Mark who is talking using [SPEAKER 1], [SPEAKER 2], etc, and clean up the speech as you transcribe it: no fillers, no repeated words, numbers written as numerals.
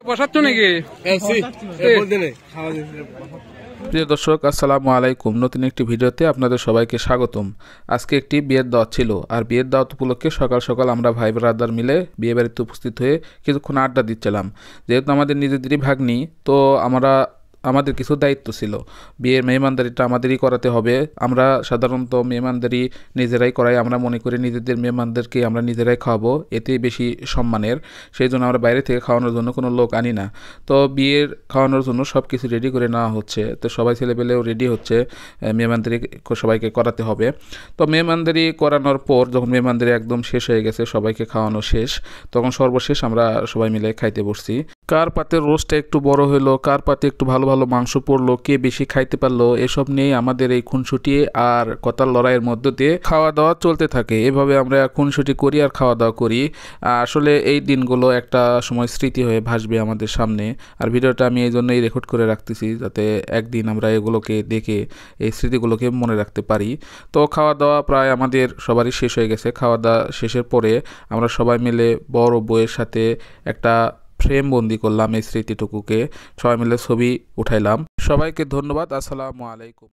[SPEAKER 1] বসাচ্ছ নাকি?
[SPEAKER 2] প্রিয় দর্শক, আসসালামু আলাইকুম। নতুন একটি ভিডিওতে আপনাদের সবাইকে স্বাগতম। আজকে একটি বিয়ের দাওয়াত ছিল, আর বিয়ের দাওয়াত উপলক্ষে সকাল সকাল আমরা ভাই ব্রাদার মিলে বিয়ে বাড়িতে উপস্থিত হয়ে কিছুক্ষণ আড্ডা দিচ্ছিলাম। যেহেতু আমাদের নিজেদেরই ভাগ্নি, তো আমাদের কিছু দায়িত্ব ছিল। বিয়ের মেহমানদারিটা আমাদেরই করাতে হবে। আমরা সাধারণত মেহমানদারি নিজেরাই করাই। আমরা মনে করি নিজেদের মেহমানদেরকে আমরা নিজেরাই খাওয়াবো, এতেই বেশি সম্মানের। সেই জন্য আমরা বাইরে থেকে খাওয়ানোর জন্য কোনো লোক আনি না। তো বিয়ের খাওয়ানোর জন্য সব কিছু রেডি করে নেওয়া হচ্ছে। তো সবাই ছেলেপেলেও রেডি হচ্ছে, মেহমানদারি সবাইকে করাতে হবে। তো মেহমানদারি করানোর পর যখন মেহমানদারি একদম শেষ হয়ে গেছে, সবাইকে খাওয়ানো শেষ, তখন সর্বশেষ আমরা সবাই মিলে খাইতে বসছি। কার পাতের রোস্টটা একটু বড় হলো, কার পাতে একটু ভালো ভালো মাংস পড়লো, কে বেশি খাইতে পারলো, এসব নিয়ে আমাদের এই খুনসুটি আর কথার লড়াইয়ের মধ্য দিয়ে খাওয়া দাওয়া চলতে থাকে। এভাবে আমরা খুনসুটি করি আর খাওয়া দাওয়া করি। আসলে এই দিনগুলো একটা সময় স্মৃতি হয়ে ভাসবে আমাদের সামনে। আর ভিডিওটা আমি এই জন্যই রেকর্ড করে রাখতেছি, যাতে একদিন আমরা এগুলোকে দেখে এই স্মৃতিগুলোকে মনে রাখতে পারি। তো খাওয়া দাওয়া প্রায় আমাদের সবারই শেষ হয়ে গেছে। খাওয়া দাওয়া শেষের পরে আমরা সবাই মিলে বড় বউয়ের সাথে একটা ফ্রেম বন্দি করলাম এই স্মৃতিটুকুকে। সবাই মিলে ছবি উঠাইলাম। সবাইকে ধন্যবাদ। আসসালামু আলাইকুম।